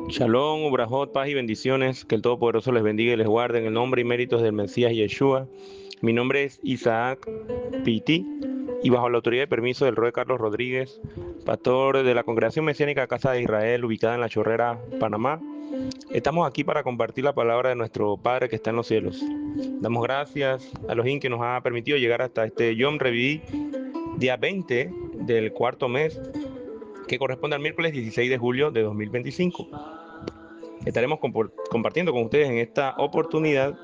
Shalom, Ubrajot, paz y bendiciones. Que el Todopoderoso les bendiga y les guarde en el nombre y méritos del Mesías Yeshua. Mi nombre es Isaac Piti y bajo la autoridad y permiso del Rey Carlos Rodríguez, pastor de la Congregación Mesiánica Casa de Israel, ubicada en La Chorrera, Panamá, estamos aquí para compartir la palabra de nuestro Padre que está en los cielos. Damos gracias a Elohim que nos ha permitido llegar hasta este Yom Reviví, día 20 del cuarto mes, que corresponde al miércoles 16 de julio de 2025. Estaremos compartiendo con ustedes en esta oportunidad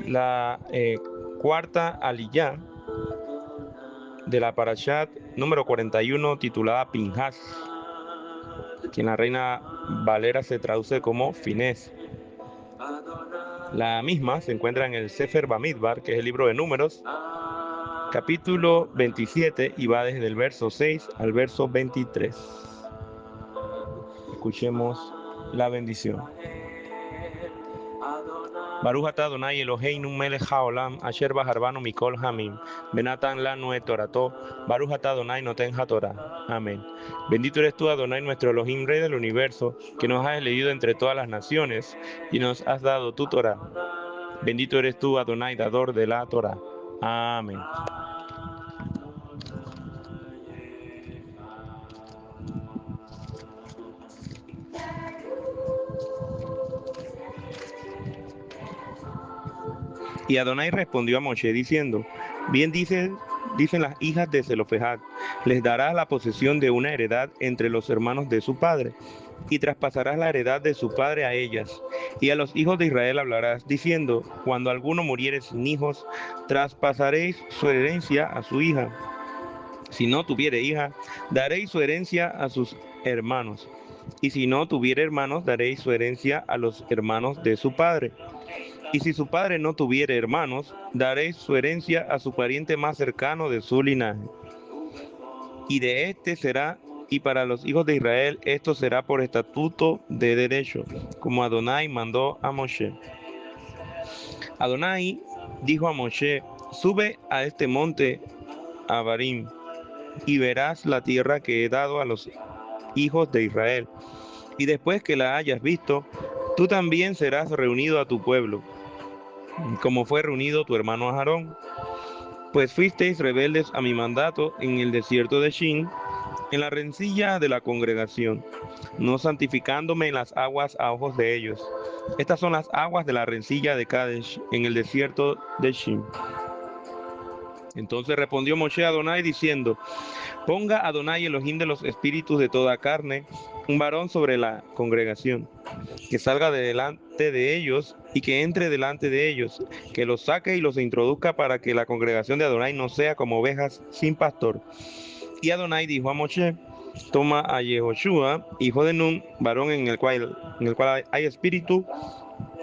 la cuarta aliyá de la Parashat número 41, titulada Pinhas, que en la Reina Valera se traduce como Finés. La misma se encuentra en el Sefer Bamidbar, que es el libro de Números, capítulo 27, y va desde el verso 6 al verso 23. Escuchemos la bendición. Baruch atah Adonai Eloheinu melech haolam asher baharbanu mikol hamim benatan lanu et torato Baruch atah Adonai noten hatorah. Amén. Bendito eres tú, Adonai, nuestro Elohim, Rey del universo, que nos has elegido entre todas las naciones y nos has dado tu Torah. Bendito eres tú, Adonai, dador de la Torah. Amén. Y Adonai respondió a Moshe diciendo: Bien dicen las hijas de Zelofejad, les darás la posesión de una heredad entre los hermanos de su padre, y traspasarás la heredad de su padre a ellas. Y a los hijos de Israel hablarás, diciendo: Cuando alguno muriere sin hijos, traspasaréis su herencia a su hija. Si no tuviere hija, daréis su herencia a sus hermanos. Y si no tuviere hermanos, daréis su herencia a los hermanos de su padre. Y si su padre no tuviere hermanos, daréis su herencia a su pariente más cercano de su linaje. Y de este será, y para los hijos de Israel esto será por estatuto de derecho, como Adonai mandó a Moshe. Adonai dijo a Moshe: Sube a este monte Abarim, y verás la tierra que he dado a los hijos de Israel. Y después que la hayas visto, tú también serás reunido a tu pueblo, como fue reunido tu hermano Aarón. Pues fuisteis rebeldes a mi mandato en el desierto de Shin, en la rencilla de la congregación, no santificándome en las aguas a ojos de ellos. Estas son las aguas de la rencilla de Kadesh, en el desierto de Shin. Entonces respondió Moshe a Adonai diciendo: Ponga Adonai Elohim de los espíritus de toda carne un varón sobre la congregación, que salga de delante de ellos y que entre delante de ellos, que los saque y los introduzca, para que la congregación de Adonai no sea como ovejas sin pastor. Y Adonai dijo a Moshe: Toma a Yehoshua, hijo de Nun, varón en el cual hay espíritu,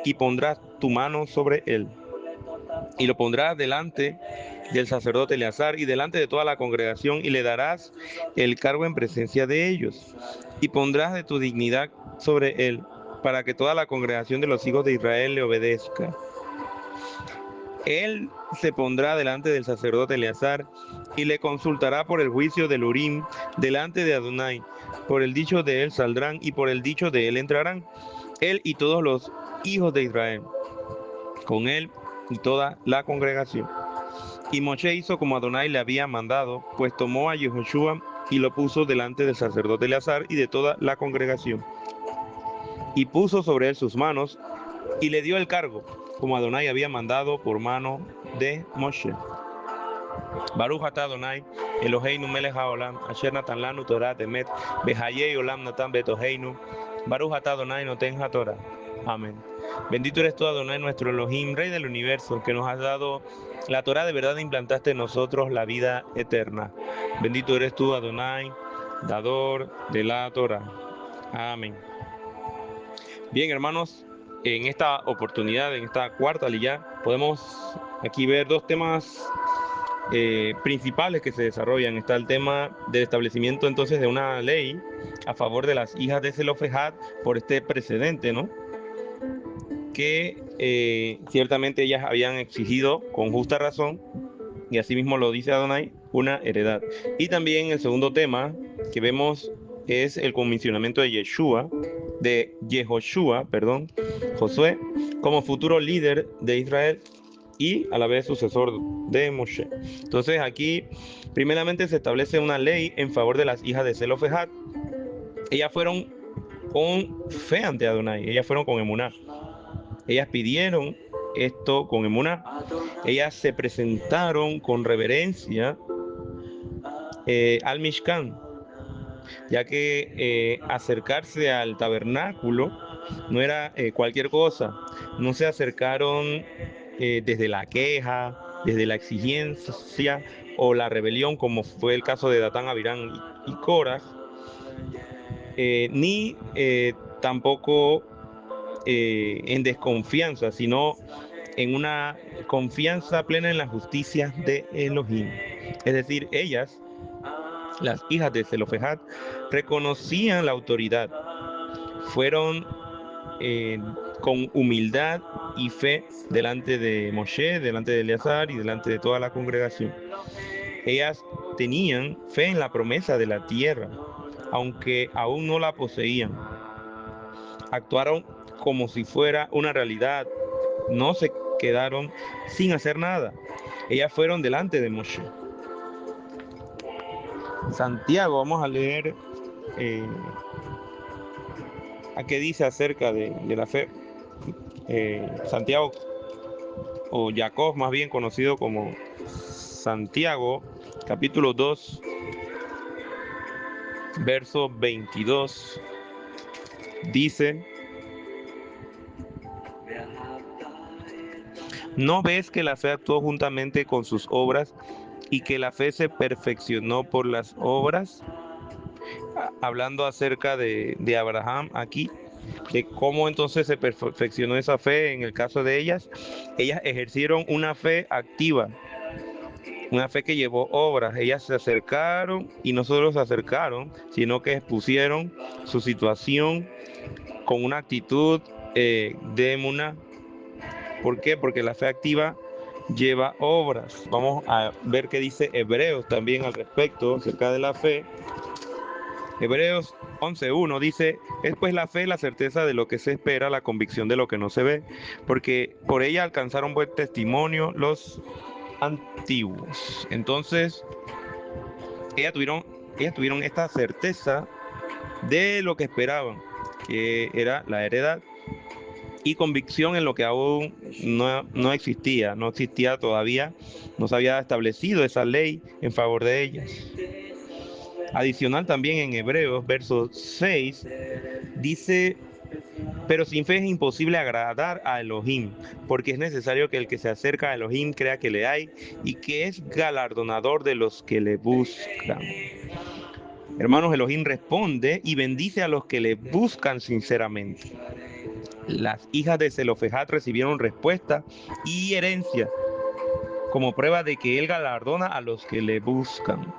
y pondrás tu mano sobre él. Y lo pondrás delante del sacerdote Eleazar y delante de toda la congregación, y le darás el cargo en presencia de ellos. Y pondrás de tu dignidad sobre él, para que toda la congregación de los hijos de Israel le obedezca. Él se pondrá delante del sacerdote Eleazar y le consultará por el juicio del Urim delante de Adonai. Por el dicho de él saldrán y por el dicho de él entrarán, él y todos los hijos de Israel, con él y toda la congregación. Y Moshe hizo como Adonai le había mandado, pues tomó a Yehoshua y lo puso delante del sacerdote Eleazar y de toda la congregación. Y puso sobre él sus manos y le dio el cargo, como Adonai había mandado por mano de Moshe. Baruch atah Adonai Eloheinu melech haolam asher natan lanu Torah emet behayei olam natan betoheinu. Baruch atah Adonai noten hatorah. Amén. Bendito eres tú, Adonai, nuestro Elohim, Rey del universo, que nos has dado la Torah de verdad e implantaste en nosotros la vida eterna. Bendito eres tú, Adonai, dador de la Torah. Amén. Bien, hermanos, en esta oportunidad, en esta cuarta aliyá, podemos aquí ver dos temas principales que se desarrollan. Está el tema del establecimiento entonces de una ley a favor de las hijas de Zelofejad por este precedente, ¿no? Que ciertamente ellas habían exigido con justa razón, y asimismo lo dice Adonai, una heredad. Y también el segundo tema que vemos es el comisionamiento de Yehoshua, perdón, Josué, como futuro líder de Israel y a la vez sucesor de Moshe. Entonces aquí primeramente se establece una ley en favor de las hijas de Zelofejad. Ellas fueron con fe ante Adonai, ellas fueron con emuná. Ellas pidieron esto con emuná. Ellas se presentaron con reverencia al Mishkan, ya que acercarse al tabernáculo no era cualquier cosa. No se acercaron desde la queja, desde la exigencia o la rebelión, como fue el caso de Datán, Abirán y Coraj, ni tampoco en desconfianza, sino en una confianza plena en la justicia de Elohim. Es decir, ellas, las hijas de Zelofejad, reconocían la autoridad, fueron eh, con humildad y fe delante de Moshe, delante de Eleazar y delante de toda la congregación. Ellas tenían fe en la promesa de la tierra, aunque aún no la poseían. Actuaron como si fuera una realidad, no se quedaron sin hacer nada. Ellas fueron delante de Moshe. Santiago, vamos a leer a qué dice acerca de la fe. Santiago, o Jacob más bien conocido como Santiago, capítulo 2, verso 22, dice: ¿no ves que la fe actuó juntamente con sus obras y que la fe se perfeccionó por las obras? Hablando acerca de Abraham aquí, de cómo entonces se perfeccionó esa fe en el caso de ellas. Ellas ejercieron una fe activa, una fe que llevó obras. Ellas se acercaron y no solo se acercaron, sino que expusieron su situación con una actitud de emuná. ¿Por qué? Porque la fe activa lleva obras. Vamos a ver qué dice Hebreos también al respecto, acerca de la fe. Hebreos 11:1 dice: es pues la fe la certeza de lo que se espera, la convicción de lo que no se ve, porque por ella alcanzaron buen testimonio los antiguos. Entonces, ellas tuvieron esta certeza de lo que esperaban, que era la heredad, y convicción en lo que aún no existía todavía, no se había establecido esa ley en favor de ellas. Adicional también en Hebreos, verso 6, dice: pero sin fe es imposible agradar a Elohim, porque es necesario que el que se acerca a Elohim crea que le hay y que es galardonador de los que le buscan. Hermanos, Elohim responde y bendice a los que le buscan sinceramente. Las hijas de Zelofejad recibieron respuesta y herencia como prueba de que él galardona a los que le buscan.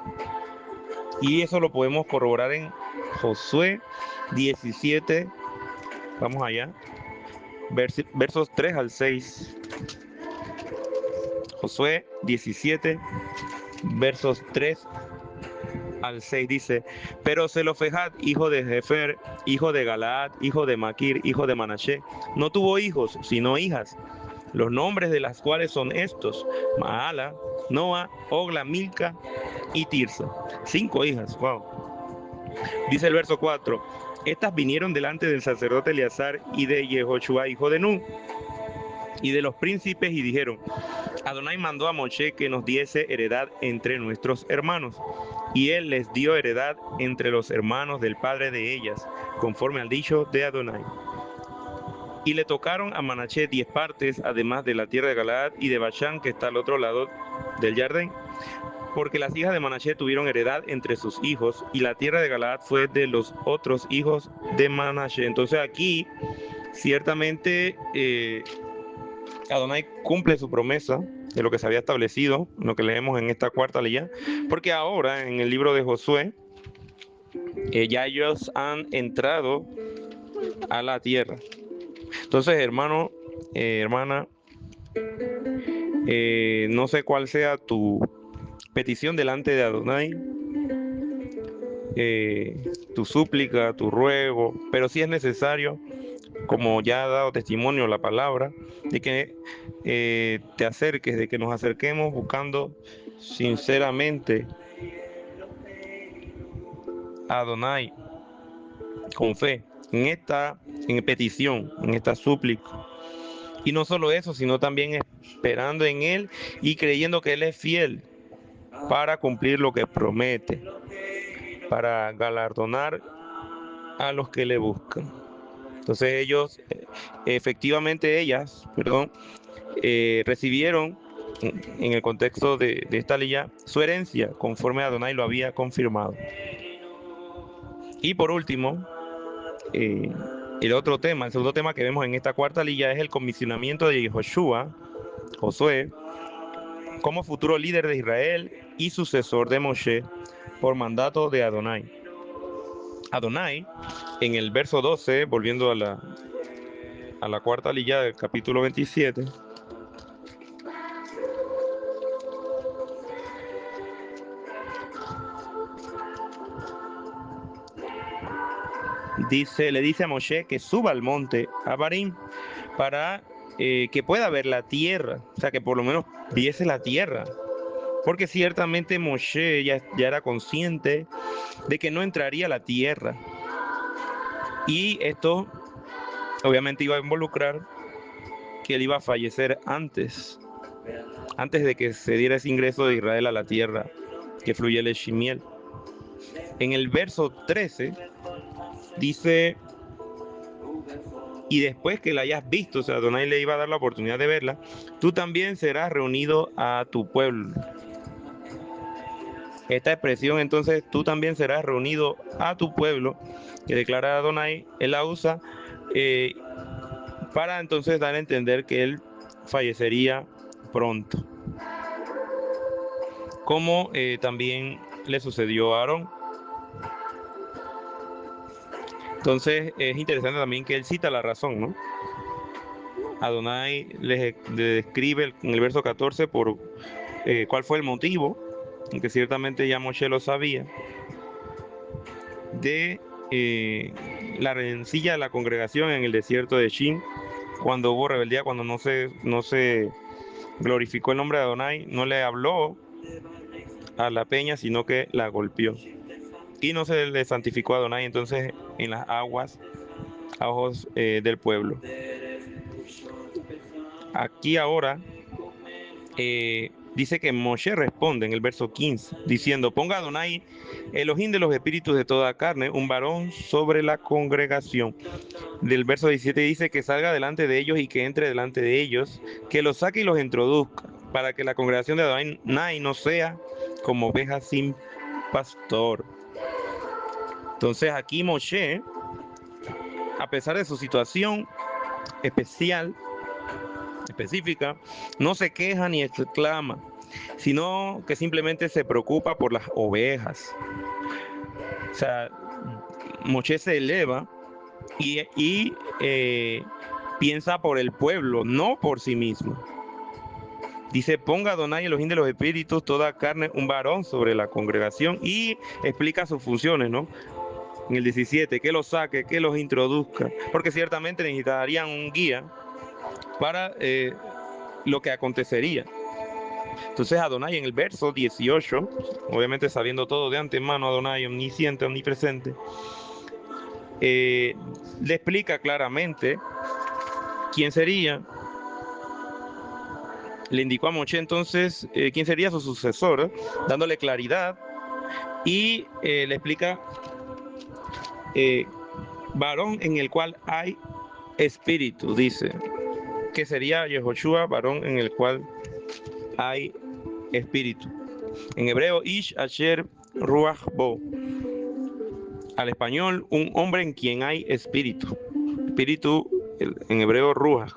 Y eso lo podemos corroborar en Josué 17, vamos allá, versos 3 al 6. Josué 17, versos 3 al 6 dice: pero Zelofejad, hijo de Jefer, hijo de Galaad, hijo de Maquir, hijo de Manashe, no tuvo hijos, sino hijas, los nombres de las cuales son estos: Maala, Noa, Ogla, Milca y Tirsa. 5 hijas, wow. Dice el verso 4: estas vinieron delante del sacerdote Eleazar y de Yehoshua, hijo de Nun, y de los príncipes, y dijeron: Adonai mandó a Moshe que nos diese heredad entre nuestros hermanos, y él les dio heredad entre los hermanos del padre de ellas, conforme al dicho de Adonai. Y le tocaron a Manashe 10 partes, además de la tierra de Galaad y de Bashán, que está al otro lado del Jardín, porque las hijas de Manashe tuvieron heredad entre sus hijos, y la tierra de Galaad fue de los otros hijos de Manashe. Entonces aquí Ciertamente Adonai cumple su promesa de lo que se había establecido, lo que leemos en esta cuarta ley, porque ahora en el libro de Josué ya ellos han entrado a la tierra. Entonces, hermano, hermana, no sé cuál sea tu petición delante de Adonai, tu súplica, tu ruego, pero si es necesario, como ya ha dado testimonio la palabra, de que te acerques, de que nos acerquemos buscando sinceramente a Adonai con fe, en petición, en esta súplica. Y no solo eso, sino también esperando en Él y creyendo que Él es fiel para cumplir lo que promete, para galardonar a los que le buscan. Entonces ellos, efectivamente ellas, perdón, recibieron en el contexto de esta ley su herencia, conforme Adonai lo había confirmado. Y por último, el otro tema, el segundo tema que vemos en esta cuarta ley es el comisionamiento de Josué, como futuro líder de Israel y sucesor de Moshe por mandato de Adonai. Adonai, en el verso 12, volviendo a la cuarta lilla del capítulo 27, le dice a Moshe que suba al monte Abarim para que pueda ver la tierra, o sea, que por lo menos viese la tierra, porque ciertamente Moshe ya era consciente de que no entraría a la tierra, y esto obviamente iba a involucrar que él iba a fallecer antes de que se diera ese ingreso de Israel a la tierra que fluye leche y miel. En el verso 13 dice: y después que la hayas visto, o sea, Adonai le iba a dar la oportunidad de verla, tú también serás reunido a tu pueblo. Esta expresión, entonces, tú también serás reunido a tu pueblo, que declara Adonai, él la usa para entonces dar a entender que él fallecería pronto, como también le sucedió a Aarón. Entonces es interesante también que él cita la razón, ¿no? Adonai le describe en el verso 14 por cuál fue el motivo, aunque ciertamente ya Moshe lo sabía, de la rencilla de la congregación en el desierto de Shin, cuando hubo rebeldía, cuando no se glorificó el nombre de Adonai, no le habló a la peña, sino que la golpeó. Y no se le santificó a Adonai entonces en las aguas a ojos del pueblo. Aquí ahora dice que Moshe responde en el verso 15, diciendo: ponga Adonai, Elohim de los espíritus de toda carne, un varón sobre la congregación. Del verso 17 dice que salga delante de ellos y que entre delante de ellos, que los saque y los introduzca, para que la congregación de Adonai no sea como ovejas sin pastor. Entonces aquí Moshe, a pesar de su situación específica, no se queja ni exclama, sino que simplemente se preocupa por las ovejas. O sea, Moshe se eleva y piensa por el pueblo, no por sí mismo. Dice: ponga Adonai Elohim de los espíritus toda carne, un varón sobre la congregación, y explica sus funciones, ¿no? En el 17, que los saque, que los introduzca, porque ciertamente necesitarían un guía para lo que acontecería. Entonces Adonai en el verso 18, obviamente sabiendo todo de antemano, Adonai omnisciente, omnipresente, le explica claramente quién sería. Le indicó a Moshe entonces quién sería su sucesor, dándole claridad, y le explica varón en el cual hay espíritu, dice, que sería Yehoshua, varón en el cual hay espíritu. En hebreo, Ish Asher Ruach Bo. Al español, un hombre en quien hay espíritu. Espíritu en hebreo Ruach.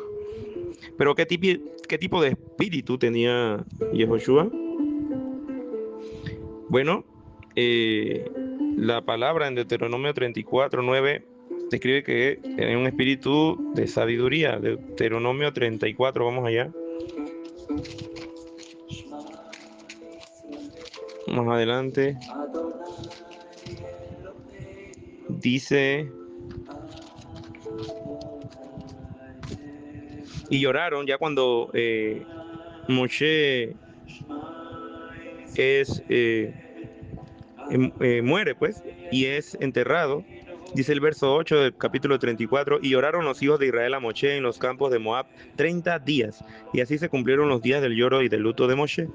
Pero ¿qué tipo de espíritu tenía Yehoshua? Bueno, la palabra en Deuteronomio 34:9 describe que tenía un espíritu de sabiduría. Deuteronomio 34, vamos allá. Más adelante dice: y lloraron ya cuando Moshe es muere, pues, y es enterrado. Dice el verso 8 del capítulo 34: y lloraron los hijos de Israel a Moshe en los campos de Moab 30 días, y así se cumplieron los días del lloro y del luto de Moshe.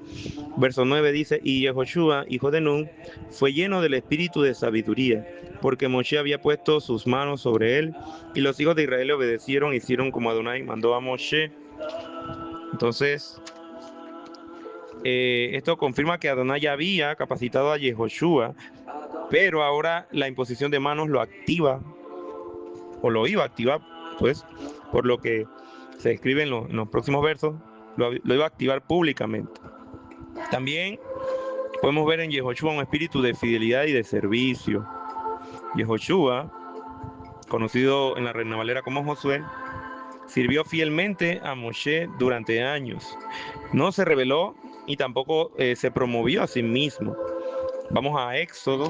Verso 9 dice: y Yehoshua, hijo de Nun, fue lleno del espíritu de sabiduría, porque Moshe había puesto sus manos sobre él, y los hijos de Israel le obedecieron, hicieron como Adonai mandó a Moshe. Entonces, esto confirma que Adonai ya había capacitado a Yehoshua, pero ahora la imposición de manos lo activa, o lo iba a activar, pues, por lo que se escribe en los próximos versos, lo iba a activar públicamente. También podemos ver en Yehoshua un espíritu de fidelidad y de servicio. Yehoshua, conocido en la Reina Valera como Josué, sirvió fielmente a Moshe durante años. No se rebeló y tampoco se promovió a sí mismo. Vamos a Éxodo,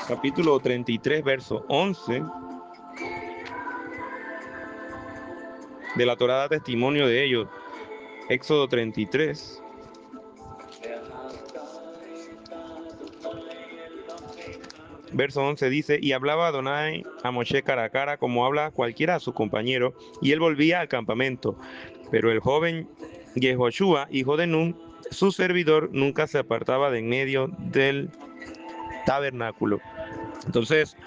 capítulo 33, verso 11. De la Torá da testimonio de ello. Éxodo 33. Verso 11 dice: y hablaba Adonai a Moshe cara a cara, como habla cualquiera a su compañero, y él volvía al campamento. Pero el joven Yehoshua, hijo de Nun, su servidor, nunca se apartaba de en medio del tabernáculo. Entonces,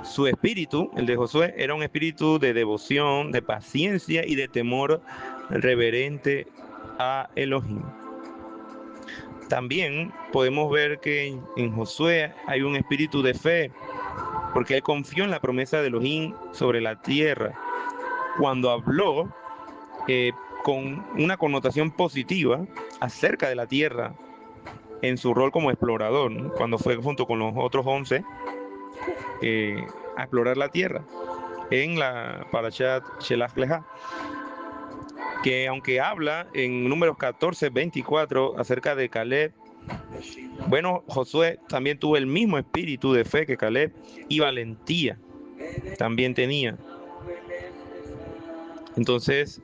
su espíritu, el de Josué, era un espíritu de devoción, de paciencia y de temor reverente a Elohim. También podemos ver que en Josué hay un espíritu de fe, porque él confió en la promesa de Elohim sobre la tierra. Cuando habló con una connotación positiva acerca de la tierra en su rol como explorador, ¿no? Cuando fue junto con los otros 11 a explorar la tierra en la Parashat Shelach Leja, que aunque habla en Números 14:24 acerca de Caleb, bueno, Josué también tuvo el mismo espíritu de fe que Caleb, y valentía también tenía. Entonces,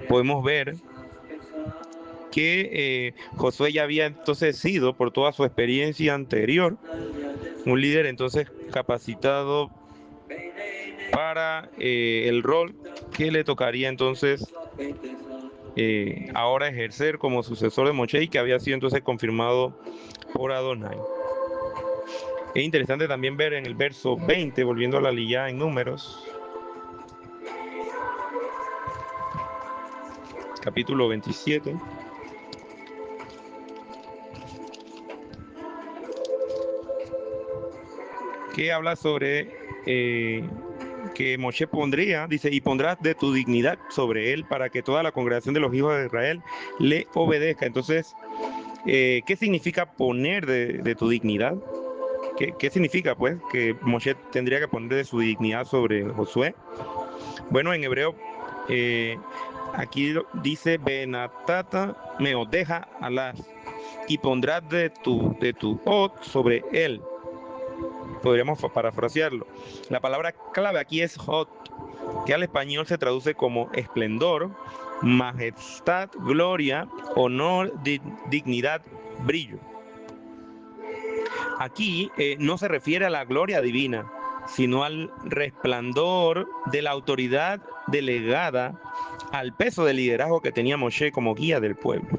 podemos ver que Josué ya había entonces sido, por toda su experiencia anterior, un líder entonces capacitado para el rol que le tocaría entonces ahora ejercer como sucesor de Moshe, y que había sido entonces confirmado por Adonai. Es interesante también ver en el verso 20, volviendo a la liyá en Números, capítulo 27, que habla sobre que Moshe pondría, dice: y pondrás de tu dignidad sobre él para que toda la congregación de los hijos de Israel le obedezca. Entonces, ¿qué significa poner de tu dignidad? ¿Qué significa, pues, que Moshe tendría que poner de su dignidad sobre Josué? Bueno, en hebreo, aquí dice: Benatata meodeja alas, y pondrás de tu od sobre él. Podríamos parafrasearlo. La palabra clave aquí es hot, que al español se traduce como esplendor, majestad, gloria, honor, dignidad, brillo. Aquí no se refiere a la gloria divina, sino al resplandor de la autoridad delegada, al peso de liderazgo que tenía Moshe como guía del pueblo.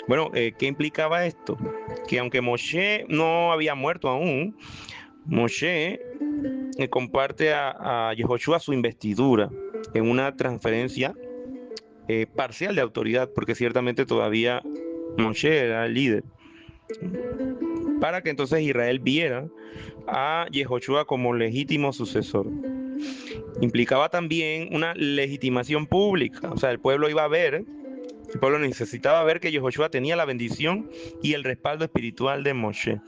Bueno, ¿qué implicaba esto? Que aunque Moshe no había muerto aún, Moshe comparte a Yehoshua su investidura en una transferencia parcial de autoridad, porque ciertamente todavía Moshe era el líder, para que entonces Israel viera a Yehoshua como legítimo sucesor. Implicaba también una legitimación pública, o sea, el pueblo iba a ver, el pueblo necesitaba ver que Yehoshua tenía la bendición y el respaldo espiritual de Moshe.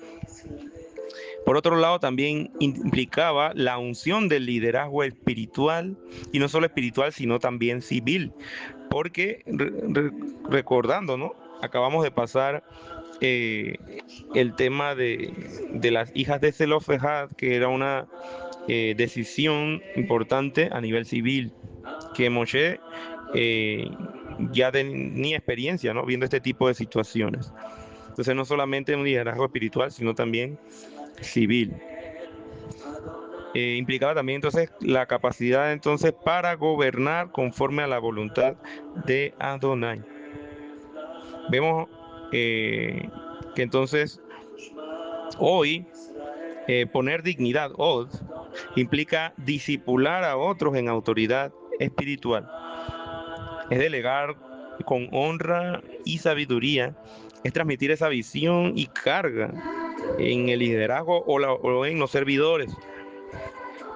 Por otro lado, también implicaba la unción del liderazgo espiritual, y no solo espiritual, sino también civil, porque recordando, ¿no? Acabamos de pasar eh, el tema de las hijas de Zelofejad, que era una decisión importante a nivel civil, que Moshe eh, ya tenía experiencia, ¿no? Viendo este tipo de situaciones. Entonces, no solamente un liderazgo espiritual, sino también civil. Implicaba también entonces la capacidad entonces para gobernar conforme a la voluntad de Adonai. Vemos que entonces hoy poner dignidad, od, implica disipular a otros en autoridad espiritual. Es delegar con honra y sabiduría, es transmitir esa visión y carga en el liderazgo o en los servidores.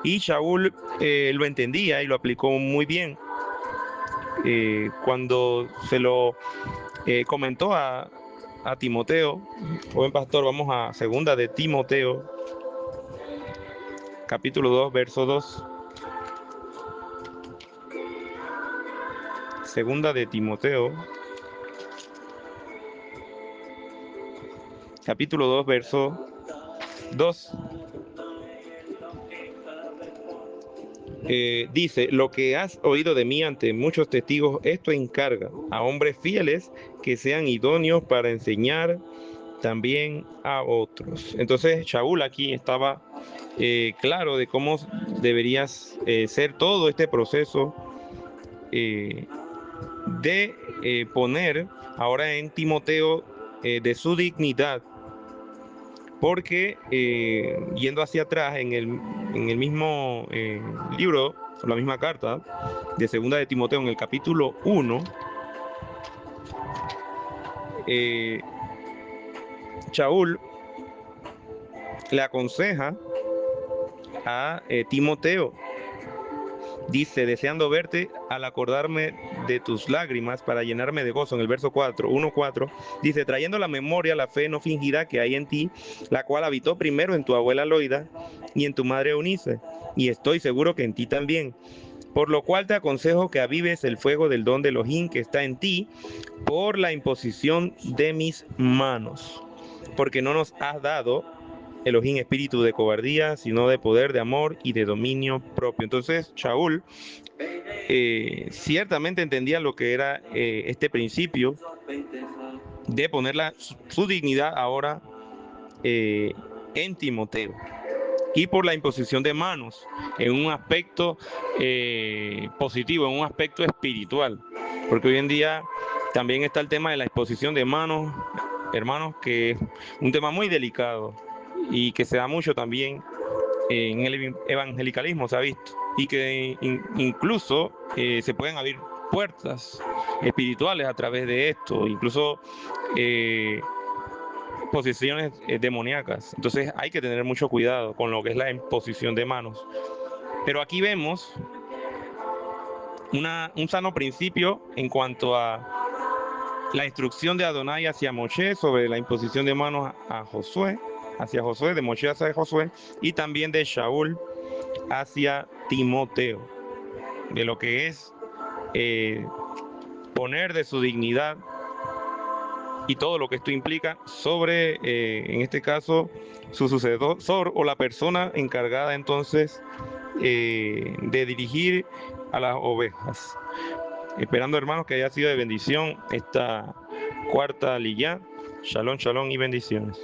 Y Shaul lo entendía y lo aplicó muy bien. Cuando se lo comentó a Timoteo, joven pastor, vamos a segunda de Timoteo, capítulo 2, verso 2. Segunda de Timoteo, capítulo 2, verso 2. Dice, lo que has oído de mí ante muchos testigos, esto encarga a hombres fieles que sean idóneos para enseñar también a otros. Entonces, Shaul aquí estaba claro de cómo deberías ser todo este proceso de poner ahora en Timoteo de su dignidad, porque yendo hacia atrás en el mismo libro, o la misma carta de segunda de Timoteo, en el capítulo 1, Shaul le aconseja a Timoteo. Dice, deseando verte al acordarme de tus lágrimas para llenarme de gozo. En el verso 4, 1:4, dice, trayendo la memoria la fe no fingida que hay en ti, la cual habitó primero en tu abuela Loida y en tu madre Eunice, y estoy seguro que en ti también. Por lo cual te aconsejo que avives el fuego del don de Elohim que está en ti por la imposición de mis manos. Porque no nos has dado Elohim espíritu de cobardía, sino de poder, de amor y de dominio propio. Entonces, Shaul ciertamente entendía lo que era este principio de poner su dignidad ahora en Timoteo. Y por la imposición de manos, en un aspecto positivo, en un aspecto espiritual. Porque hoy en día también está el tema de la exposición de manos, hermanos, que es un tema muy delicado y que se da mucho también en el evangelicalismo, se ha visto. Y que incluso se pueden abrir puertas espirituales a través de esto, incluso posiciones demoníacas. Entonces hay que tener mucho cuidado con lo que es la imposición de manos. Pero aquí vemos un sano principio en cuanto a la instrucción de Adonai hacia Moshe sobre la imposición de manos a Josué, hacia Josué, de Moshe hacia Josué, y también de Shaul hacia Timoteo, de lo que es poner de su dignidad y todo lo que esto implica sobre, en este caso, su sucesor o la persona encargada entonces de dirigir a las ovejas. Esperando, hermanos, que haya sido de bendición esta cuarta liyá. Shalom, shalom y bendiciones.